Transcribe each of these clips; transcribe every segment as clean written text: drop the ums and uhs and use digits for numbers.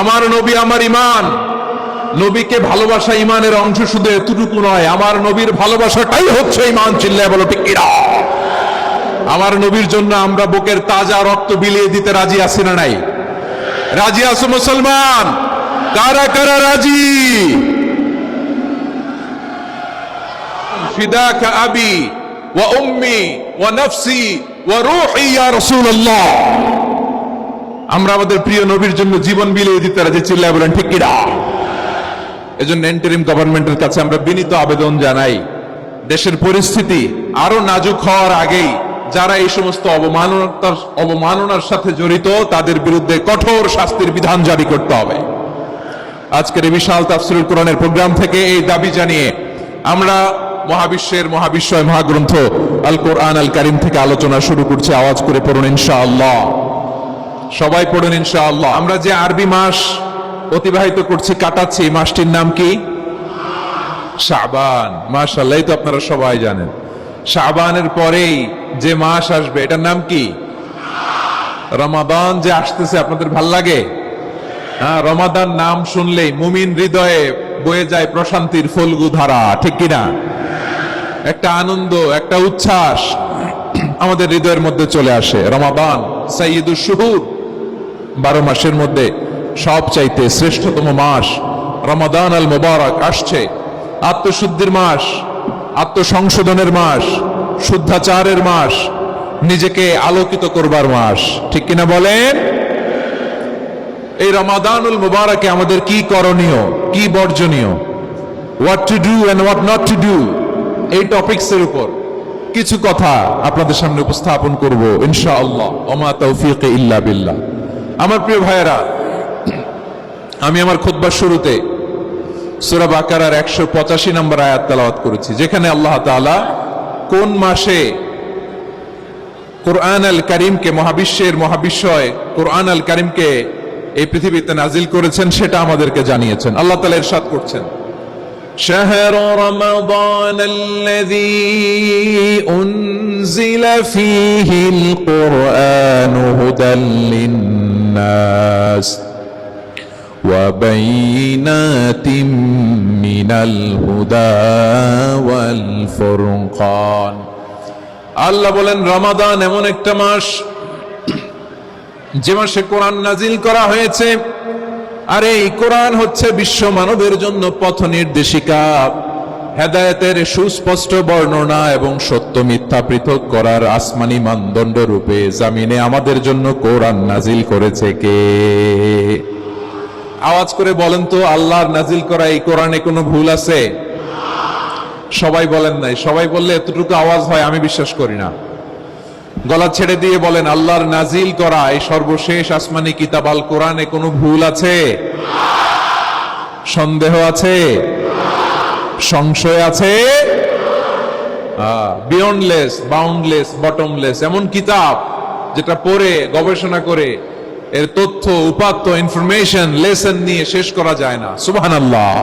আমার নবী আমার ঈমান। নবীকে ভালোবাসা ঈমানের অংশ শুধু এতটুকু নয়, আমার নবীর ভালোবাসাটাই হচ্ছে ঈমান। চিল্লায় বলো ঠিক কিনা? আমার নবীর জন্য আমরা বুকের তাজা রক্ত বিলিয়ে দিতে রাজি আছি না নাই? রাজি আছো মুসলমান? কারা কারা রাজি? ফিদাকা আবি ওয়া উম্মি ওয়া নফসি ওয়া রূহি ইয়া রাসূলুল্লাহ। আমরা আমাদের প্রিয় নবীর জন্য জীবন বিলিয়ে দিতে রাজি। চিল্লায় বলেন ঠিক কিনা? এজন্য ইন্টারিম গভর্নমেন্টের কাছে আমরা বিনীত আবেদন জানাই, দেশের পরিস্থিতি আরো নাজুক হওয়ার আগেই যারা এই সমস্ত অবমাননার সাথে জড়িত তাদের বিরুদ্ধে কঠোর শাস্তির বিধান জারি করতে হবে। আজকের এই বিশাল তাফসীরুল কোরআনের প্রোগ্রাম থেকে এই দাবি জানিয়ে আমরা মহাবিশ্বের মহাবিশ্বয় মহাগ্রন্থ আল কোরআন আল কারীম থেকে আলোচনা শুরু করছি। আওয়াজ করে পড়ুন ইনশাআল্লাহ। সবাই পড়ুন ইনশাআল্লাহ। আমরা যে আরবি মাস অতিবাহিত করছি, কাটাচ্ছি, এই মাসটির নাম কি? শাবান। মাশাআল্লাহ, এই তো আপনারা সবাই জানেন। শাবানের পরেই যে মাস আসবে এটার নাম কি? রমাদান যে আসতেছে, আপনাদের ভাল লাগে? হ্যাঁ, রমাদান নাম শুনলেই মুমিন হৃদয়ে বয়ে যায় প্রশান্তির ফল্গু ধারা, ঠিক কিনা? একটা আনন্দ, একটা উচ্ছ্বাস আমাদের হৃদয়ের মধ্যে চলে আসে। রমাদান সাইয়্যিদুশ শুহুর, 12 মাসের মধ্যে সবচাইতে শ্রেষ্ঠতম মাস রমাদান আল মুবারক আসছে। আত্মশুদ্ধির মাস, আত্মসংশোধনের মাস, শুদ্ধাচারের মাস, নিজেকে আলোকিত করবার মাস, ঠিক কিনা বলেন? এই রমাদানুল মুবারকে আমাদের কি করণীয়, কি বর্জনীয়, what to do and what not to do, এই টপিকসের উপর কিছু কথা আপনাদের সামনে উপস্থাপন করব ইনশাআল্লাহ। ওমা তাওফীকি ইল্লা বিল্লাহ। আমার প্রিয় ভাইয়েরা, আমি আমার খুতবার শুরুতে সূরা বাকারার 185 নম্বর আয়াত তেলাওয়াত করেছি, যেখানে আল্লাহ তাআলা কোন মাসে কোরআন আল কারীমকে, মহাবিশ্বের মহাবিশ্বয় কোরআন আল কারীমকে এই পৃথিবীতে নাজিল করেছেন সেটা আমাদেরকে জানিয়েছেন। আল্লাহ তাআলা ইরশাদ করছেন, শাহরু রমাদান আল্লাযী উনজিলা ফীহিল কুরআনু হুদাল লিন-নাস ওয়া বাইনাতিম মিনাল হুদা ওয়াল ফুরকান। আল্লাহ বলেন, রমাদান এমন একটা মাস যে মাসে কোরআন নাজিল করা হয়েছে, আর এই কোরআন হচ্ছে বিশ্ব মানবের জন্য পথ নির্দেশিকা, হেদায়েতের সুস্পষ্ট বর্ণনা এবং সত্য মিথ্যা পৃথক করার আসমানি মানদণ্ড রূপে জামিনে আমাদের জন্য কোরআন নাজিল করেছে কে? আওয়াজ করে বলেন তো, আল্লাহর নাজিল করা এই কোরআনে কোনো ভুল আছে? সবাই বলেন নাই। সবাই বললে এতটুকু আওয়াজ হয় আমি বিশ্বাস করি না। গলা ছেড়ে দিয়ে বলেন, আল্লাহর নাজিল করা এই সর্বশেষ আসমানি কিতাব আল কোরআনে কোনো ভুল আছে? সন্দেহ আছে? সংশয় আছে? বিয়ন্ডলেস, বাউন্ডলেস, বটমলেস, এমন কিতাব যেটা পড়ে গবেষণা করে এর তথ্য, উপাত্ত, ইনফরমেশন, লেসন নিয়ে শেষ করা যায় না। সুবহানাল্লাহ।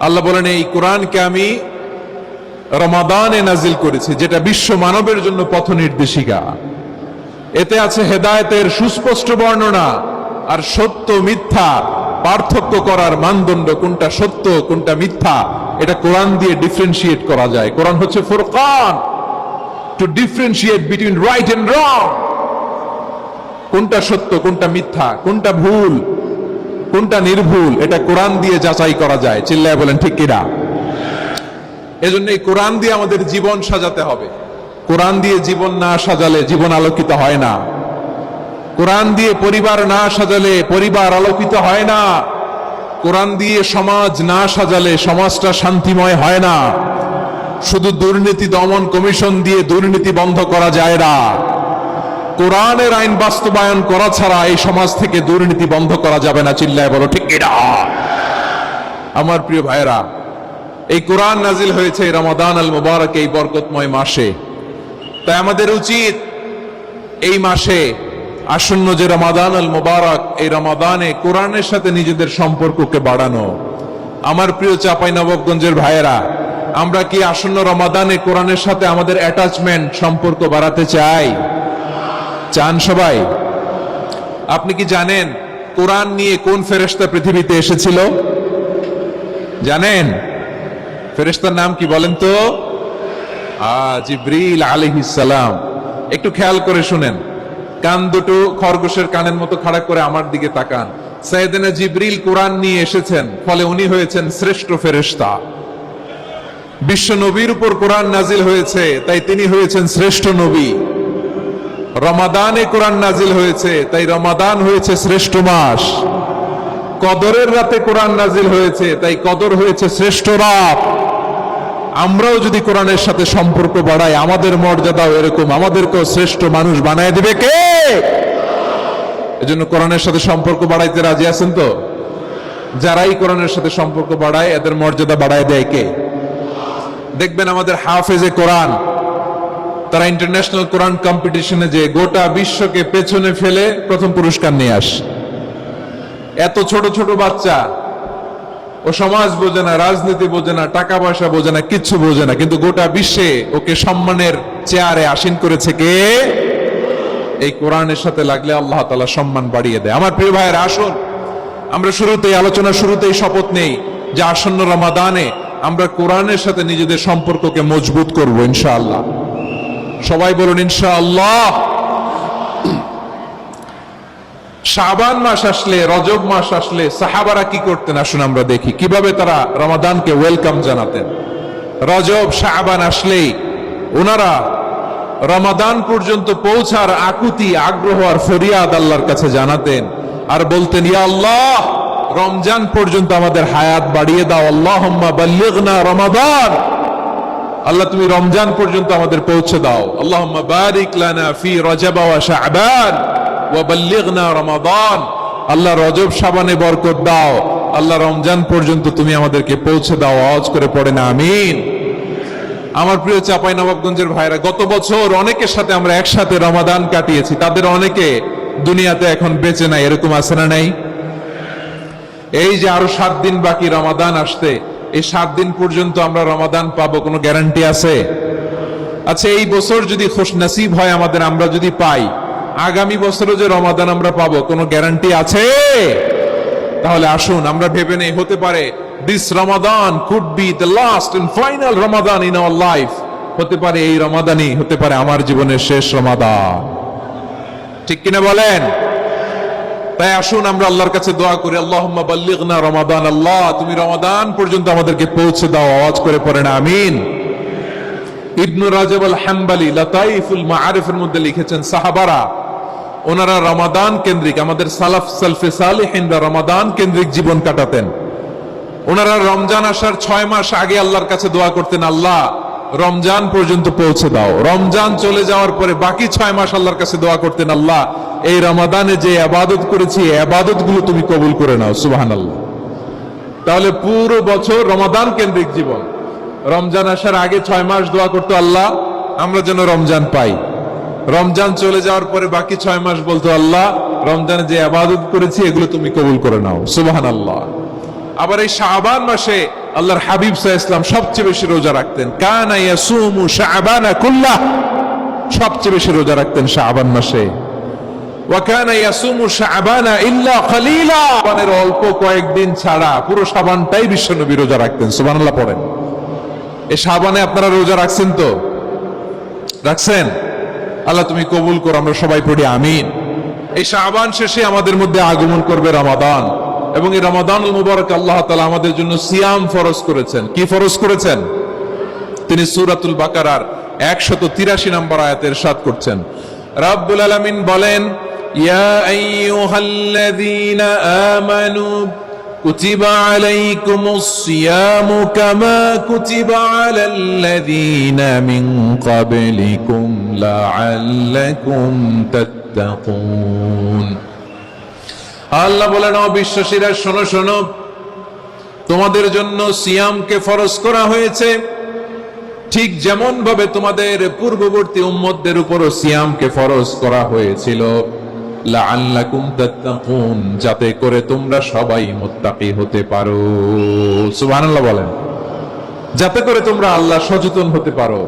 আল্লাহ বলেন, এই কোরআনকে আমি রমাদানে নাজিল করেছি, যেটা বিশ্ব মানবের জন্য পথ নির্দেশিকা। এতে আছে হেদায়েতের সুস্পষ্ট বর্ণনা আর সত্য মিথ্যা পার্থক্য করার মানদণ্ড, কোনটা সত্য কোনটা মিথ্যা এটা কোরআন দিয়ে ডিফারেন্সিয়েট করা যায়। কোরআন হচ্ছে ফুরকান, to differentiate between right and wrong. কোনটা সত্য, কোনটা মিথ্যা, কোনটা ভুল, কোনটা নির্ভুল, এটা কোরআন দিয়ে যাচাই করা যায়। চিল্লায় বলেন ঠিক কিনা? এজন্য এই কোরআন দিয়ে আমাদের জীবন সাজাতে হবে। কোরআন দিয়ে জীবন না সাজালে জীবন আলোকিত হয় না। কোরআন দিয়ে পরিবার না সাজালে পরিবার আলোকিত হয় না। কোরআন দিয়ে সমাজ না সাজালে সমাজটা শান্তিময় হয় না। শুধু দুর্নীতি দমন কমিশন দিয়ে দুর্নীতি বন্ধ করা যায় না। কোরআনের আইন বাস্তবায়ন করা ছাড়া এই সমাজ থেকে দুর্নীতি বন্ধ করা যাবে না। চিল্লায় বলো ঠিক কিনা? আমার প্রিয় ভাইয়েরা, এই কোরআন নাজিল হয়েছে রমাদান আল মুবারক, এই বরকতময় মাসে। তাই আমাদের উচিত এই মাসে আসন্ন যে রমাদান আল মুবারক, এই রমাদানে কোরআনের সাথে নিজেদের সম্পর্ককে বাড়ানো। আমার প্রিয় চাঁপাইনবাবগঞ্জের ভাইয়েরা, আমরা কি আসন্ন রমাদানে কোরআনের সাথে আমাদের অ্যাটাচমেন্ট, সম্পর্ক বাড়াতে চাই? চান সবাই? আপনি কি জানেন কোরআন নিয়ে কোন ফেরেশতা পৃথিবীতে এসেছিল জানেন? ফেরেশতার নাম কি বলেন তো? জিবরিল আলাইহিস সালাম। একটু খেয়াল করে শুনেন, কান দুটো খরগোশের কানের মতো খাড়া করে আমার দিকে তাকান। সাইয়েদনা জিবরিল কোরআন নিয়ে এসেছেন, ফলে উনি হয়েছেন শ্রেষ্ঠ ফেরেশতা। বিশ্ব নবীর উপর কোরআন নাজিল হয়েছে, তাই তিনি হয়েছেন শ্রেষ্ঠ নবী। রমাদানে কোরআন নাজিল হয়েছে, তাই রমাদান হয়েছে শ্রেষ্ঠ মাস। কদরের রাতে কোরআন নাজিল হয়েছে, তাই কদর হয়েছে শ্রেষ্ঠ রাত। আমরাও যদি কোরআনের সাথে সম্পর্ক বাড়াই, আমাদের মর্যাদাও এরকম, আমাদেরকেও শ্রেষ্ঠ মানুষ বানায় দিবে কে? এজন্য কোরআনের সাথে সম্পর্ক বাড়াইতে রাজি আছেন তো? যারাই কোরআনের সাথে সম্পর্ক বাড়ায়, এদের মর্যাদা বাড়ায় দেয় কে? দেখবেন আমাদের হাফেজে কোরআন, তারা ইন্টারন্যাশনাল কোরআন কম্পিটিশনে যে গোটা বিশ্বকে পেছনে ফেলে প্রথম পুরস্কার নিয়ে আসে। এত ছোট ছোট বাচ্চা, ও সমাজ বোঝে না, রাজনীতি বোঝে না, টাকা পয়সা বোঝে না, কিচ্ছু বোঝে না, কিন্তু গোটা বিশ্বে ওকে সম্মানের চেয়ারে আসীন করেছে কে? এই কোরআনের সাথে লাগলে আল্লাহ তাআলা সম্মান বাড়িয়ে দেয়। আমার প্রিয় ভাইয়েরা, আসুন আমরা শুরুতেই, আলোচনা শুরুতেই শপথ নেই যে আসন্ন রমাদানে আমরা কোরআনের সাথে নিজেদের সম্পর্ককে মজবুত করব ইনশাআল্লাহ। সবাই বলুন ইনশাআল্লাহ। শাবান মাস আসলে, রজব মাস আসলে সাহাবারা কি করতেন আসুন আমরা দেখি, কিভাবে তারা রমাদানকে ওয়েলকাম জানাতেন। রজব শাবান আসলেই ওনারা রমাদান পর্যন্ত পৌঁছার আকুতি, আগ্রহ আর ফরিয়াদ আল্লাহর কাছে জানাতেন আর বলতেন, ইয়া আল্লাহ, রমজান পর্যন্ত আমাদের হায়াত বাড়িয়ে দাও। আল্লাহুম্মা বাল্লিগনা রমাদান, আল্লাহ তুমি রমজান পর্যন্ত আমাদের পৌঁছে দাও। আল্লাহুম্মা বারিক লানা ফি রজব ওয়া শাবান ওয়া বাল্লিগনা রমাদান, আল্লাহ রজব শাবানে বরকত দাও, আল্লাহ রমজান পর্যন্ত তুমি আমাদেরকে পৌঁছে দাও। আওয়াজ করে পড়েন আমিন। আমার প্রিয় চাঁপাইনবাবগঞ্জের ভাইরা, গত বছর অনেকের সাথে আমরা একসাথে রমাদান কাটিয়েছি, তাদের অনেকে দুনিয়াতে এখন বেঁচে নাই, এরকম আছে না নাই? এই যে আরো 7 দিন বাকি রমাদান আসতে, এই 7 দিন পর্যন্ত আমরা রমাদান পাবো, কোনো গ্যারান্টি আছে? আচ্ছা, এই বছর যদি খুশনসিব হয় আমাদের, আমরা যদি পাই, আগামী বছরও যে রমাদান আমরা পাবো, কোনো গ্যারান্টি আছে? তাহলে আসুন আমরা ভেবে নেই, হতে পারে this Ramadan could be the last and final Ramadan in our life. হতে পারে এই রমাদানই হতে পারে আমার জীবনের শেষ রমাদান। ঠিক কিনা বলেন? তাই আসুন আমরা আল্লাহর কাছে দোয়া করি, আল্লাহুম্মা বাল্লিগনা রমাদান, আল্লাহ তুমি রমাদান পর্যন্ত আমাদেরকে পৌঁছে দাও। আওয়াজ করে পড়েন আমিন। ইবনু রাজব আল হাম্বলি লাতাইফুল মাআরিফের মধ্যে লিখেছেন, সাহাবারা ওনারা রমাদান কেন্দ্রিক, আমাদের সালাফ সালফে সালেহিনরা রমাদান কেন্দ্রিক জীবন কাটাতেন। ওনারা রমজান আসার 6 মাস আগে আল্লাহর কাছে দোয়া করতেন, আল্লাহ রমজান পর্যন্ত পৌঁছে দাও। রমজান চলে যাওয়ার পরে বাকি 6 মাস আল্লাহর কাছে দোয়া করতেন, আল্লাহ এই রমাদানে যে ইবাদত করেছি, এই ইবাদত গুলো তুমি কবুল করে নাও। সুবহানাল্লাহ। তাহলে পুরো বছর রমাদান কেন্দ্রিক জীবন। রমজান আসার আগে 6 মাস দোয়া করতো, আল্লাহ আমরা যেন রমজান পাই। রমজান চলে যাওয়ার পরে বাকি 6 মাস বলতো, আল্লাহ রমজানে যে ইবাদত করেছি এগুলো তুমি কবুল করে নাও। সুবহানাল্লাহ। আবার এই শাবান মাসে আল্লাহর হাবিব সাল্লাল্লাহু আলাইহি ওয়াসাল্লাম সবচেয়ে বেশি রোজা রাখতেন। কানা ইয়াসুমু শাবানা কুল্লাহ, সবচেয়ে বেশি রোজা রাখতেন শাবান মাসে। ওয়া কানা ইয়াসুমু শাবানা ইল্লা কলিলা, শাবানের অল্প কয়েকদিন ছাড়া পুরো শাবানটাই বিশ্বনবী রোজা রাখতেন। সুবহানাল্লাহ পড়েন। এই শাবানে আপনারা রোজা রাখছেন তো? রাখছেন? আল্লাহ তুমি কবুল করো, আমরা সবাই পড়ি আমিন। এই শাবান শেষে আমাদের মধ্যে আগমন করবে রমাদান, এবং এই রমাদানুল মুবারক আল্লাহ তাআলা আমাদের জন্য সিয়াম ফরজ করেছেন। কি ফরজ করেছেন? তিনি সূরাতুল বাকারার 183 নম্বর আয়াতে ইরশাদ করছেন, রব্বুল আলামিন বলেন, ইয়া আইয়ুহাল্লাযীনা আমানু কুতিবা আলাইকুমুস সিয়ামু কামা কুতিবা আলাল্লাযীনা মিন ক্বাবলিকুম লাআল্লাকুম তাত্তাকুন। আল্লাহ বলেন, ও বিশ্বাসীরা শোনো শোনো, তোমাদের জন্য সিয়ামকে ফরজ করা হয়েছে, ঠিক যেমন ভাবে তোমাদের পূর্ববর্তী উম্মতদের উপরও সিয়ামকে ফরজ করা হয়েছিল, লাআল্লাকুম তাত্তাকুন, যাতে করে তোমরা সবাই মুত্তাকি হতে পারো। সুবহানাল্লাহ বলেন, যাতে করে তোমরা আল্লাহ সচেতন হতে পারো।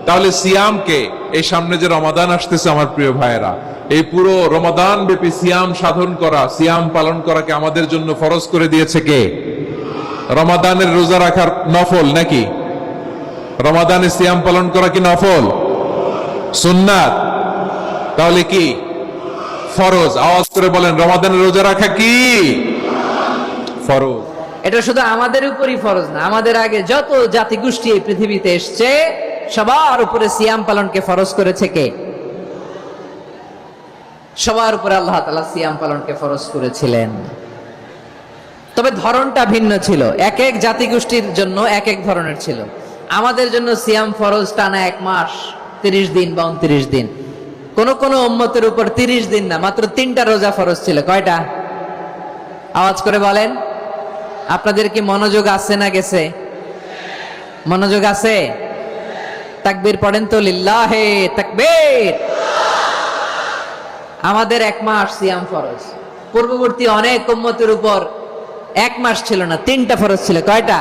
তাহলে সিয়ামকে, এই সামনে যে রমাদান আসতেছে আমার প্রিয় ভাইয়েরা, এই পুরো রমাদান ব্যাপী সিয়াম সাধন করা, সিয়াম পালন করাকে আমাদের জন্য ফরজ করে দিয়েছে কে? রমাদানের রোজা রাখার নফল নাকি? রমাদানে সিয়াম পালন করা কি নফল? সুন্নাত? তাহলে কি ফরজ? আওয়াজ করে বলেন, রমাদানের রোজা রাখা কি ফরজ? এটা শুধু আমাদের উপরই ফরজ না, আমাদের আগে যত জাতিগোষ্ঠী এই পৃথিবীতে এসছে সবার উপরে সিয়াম পালনকে ফরজ করেছে কে? সবার উপরে আল্লাহ তাআলা সিয়াম পালনকে ফরজ করেছিলেন। তবে ধরনটা ভিন্ন ছিল, এক এক জাতিগোষ্ঠীর জন্য এক এক ধরনের ছিল। আমাদের জন্য সিয়াম ফরজ টানা 1 মাস 30 দিন বা 29 দিন। কোন কোন উম্মতের উপর 30 দিন না, মাত্র 3টা রোজা ফরজ ছিল। কয়টা? আওয়াজ করে বলেন। আপনাদের কি মনোযোগ আছে না গেছে? মনোযোগ আছে? তাকবীর পড়েন তো, লিল্লাহে তাকবীর। আমাদের 1 মাস সিয়াম ফরজ। পূর্ববর্তী অনেক উম্মতের উপর 1 মাস ছিল না, 3টা ফরজ ছিল। কয়টা?